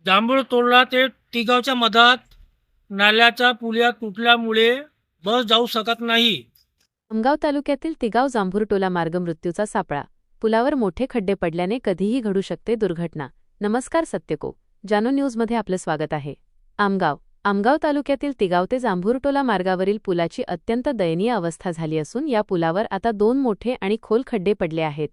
जांभूळतोडला ते तिगावच्या मधात नाल्याचा पुलिया तुटल्यामुळे बस जाऊ शकत नाही. आमगाव तालुक्यातील तिगाव जांभूरटोला मार्ग मृत्यूचा सापळा. पुलावर मोठे खड्डे पडल्याने कधीही घडू शकते दुर्घटना. नमस्कार सत्यको जानो न्यूजमध्ये आपलं स्वागत आहे. आमगाव तालुक्यातील तिगाव ते जांभूरटोला मार्गावरील पुलाची अत्यंत दयनीय अवस्था झाली असून या पुलावर आता 2 मोठे आणि खोल खड्डे पडले आहेत.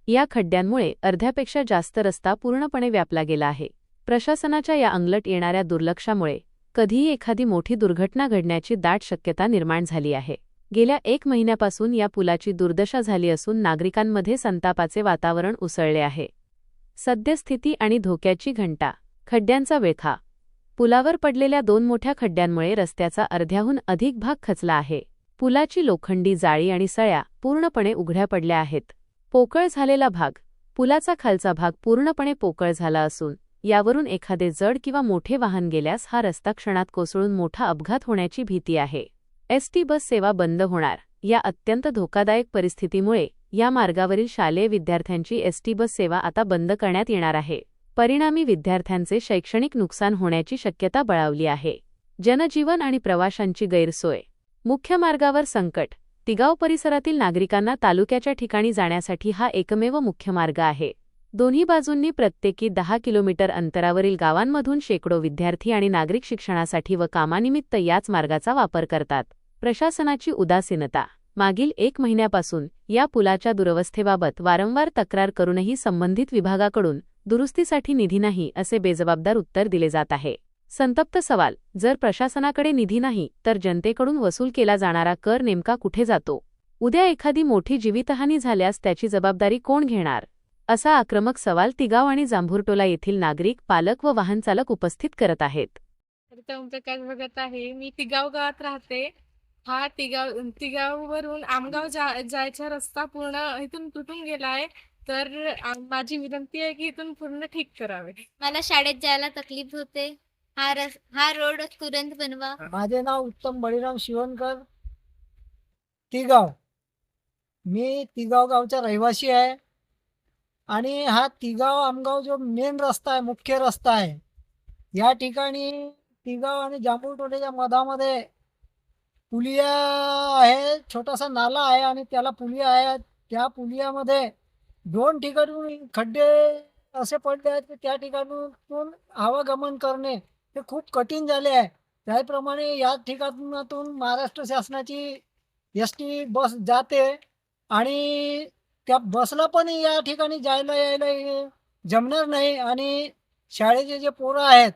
या खड्ड्यांमुळे अर्ध्यापेक्षा जास्त रस्ता पूर्णपणे व्यापला गेला आहे. प्रशासनाच्या या अंगलट येणाऱ्या दुर्लक्षामुळे कधीही एखादी मोठी दुर्घटना घडण्याची दाट शक्यता निर्माण झाली आहे. गेल्या 1 महिन्यापासून या पुलाची दुर्दशा झाली असून नागरिकांमध्ये संतापाचे वातावरण उसळले आहे. सद्यस्थिती आणि धोक्याची घंटा. खड्ड्यांचा विळखा. पुलावर पडलेल्या 2 मोठ्या खड्ड्यांमुळे रस्त्याचा अर्ध्याहून अधिक भाग खचला आहे. पुलाची लोखंडी जाळी आणि सळ्या पूर्णपणे उघड्या पडल्या आहेत. पोकळ झालेला भाग. पुलाचा खालचा भाग पूर्णपणे पोकळ झाला असून यावरून एखादे जड किंवा मोठे वाहन गेल्यास हा रस्ता क्षणात कोसळून मोठा अपघात होण्याची भीती आहे. एसटी बस सेवा बंद होणार. या अत्यंत धोकादायक परिस्थितीमुळे या मार्गावरील शालेय विद्यार्थ्यांची एसटी बस सेवा आता बंद करण्यात येणार आहे. परिणामी विद्यार्थ्यांचे शैक्षणिक नुकसान होण्याची शक्यता बळावली आहे. जनजीवन आणि प्रवाशांची गैरसोय. मुख्य मार्गावर संकट. तिगाव परिसरातील नागरिकांना तालुक्याच्या ठिकाणी जाण्यासाठी हा एकमेव मुख्य मार्ग आहे. दोन्ही बाजूंनी प्रत्येकी 10 किलोमीटर अंतरावरील गावांमधून शेकडो विद्यार्थी आणि नागरिक शिक्षणासाठी व कामानिमित्त याच मार्गाचा वापर करतात. प्रशासनाची उदासीनता. मागील 1 महिन्यापासून या पुलाच्या दुरवस्थेबाबत वारंवार तक्रार करूनही संबंधित विभागाकडून दुरुस्तीसाठी निधी नाही असे बेजबाबदार उत्तर दिले जात आहे. संतप्त सवाल. जर प्रशासनाकडे निधी नाही तर जनतेकडून वसूल केला जाणारा कर नेमका कुठे जातो? उद्या एखादी मोठी जीवितहानी झाल्यास त्याची जबाबदारी कोण घेणार? असा आक्रमक सवाल तिगाव आणि जांभूरटोला येथील नागरिक, पालक व वाहनचालक उपस्थित करत आहेत. प्रकाश बघत आहे. मी तिगाव गावात राहते. हा तिगाववरून आमगाव जायचा रस्ता पूर्ण इथून तुटून गेला आहे. तर माझी विनंती आहे की इथून पूर्ण ठीक करावे. मला शाळेत जायला तकलीफ होते. हा रोड तुरंत बनवा. माझे नाव उत्तम बळीराम शिवणकर, तिगाव. मी तिगाव गावचा रहिवासी आहे आणि हा तिगाव आमगाव जो मेन रस्ता आहे, मुख्य रस्ता आहे, या ठिकाणी तिगाव आणि जांभूरटोल्याच्या मधामध्ये पुलिया आहे, छोटासा नाला आहे आणि त्याला पुलिया आहे. त्या पुलियामध्ये 2 ठिकाणी खड्डे असे पडले आहेत की त्या ठिकाणातून आवागमन करणे हे खूप कठीण झाले आहे. त्याप्रमाणे या ठिकाणातून महाराष्ट्र शासनाची एसटी बस जाते आणि त्या बसला पण या ठिकाणी जायला यायला जमणार नाही. आणि शाळेचे जे पोरं आहेत,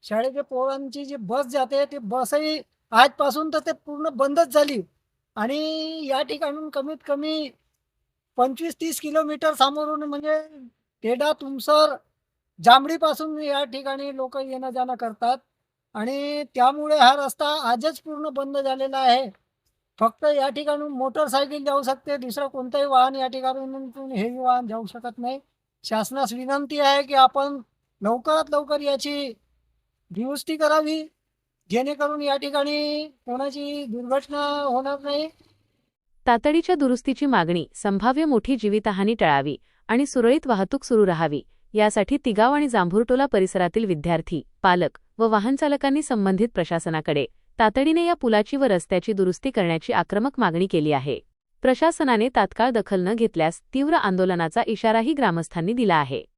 शाळेच्या पोरांची जी बस जाते ती बसही आजपासून तर ते पूर्ण बंदच झाली. आणि या ठिकाणून कमीत कमी 25-30 किलोमीटर सामोरून म्हणजे तेढा, तुमसर, जांभळीपासून या ठिकाणी लोक येणं जाणं करतात आणि त्यामुळे हा रस्ता आजच पूर्ण बंद झालेला आहे. फक्त या ठिकाणून मोटरसायकल जाऊ शकते, दुसरं कोणतंही वाहन या ठिकाणून हेवी वाहन जाऊ शकत नाही. शासनास विनंती आहे की आपण लवकरात लवकर याची दुरुस्ती करावी, जेणेकरून या ठिकाणी कोणाची दुर्घटना होणार नाही. तातडीच्या दुरुस्तीची मागणी. संभाव्य मोठी जीवितहानी टळावी आणि सुरळीत वाहतूक सुरू राहावी यासाठी तिगाव आणि जांभूरटोला परिसरातील विद्यार्थी, पालक व वाहनचालकांनी संबंधित प्रशासनाकडे तातडीने या पुलाची व रस्त्याची दुरुस्ती करण्याची आक्रमक मागणी केली आहे. प्रशासनाने तात्काळ दखल न घेतल्यास तीव्र आंदोलनाचा इशाराही ग्रामस्थांनी दिला आहे.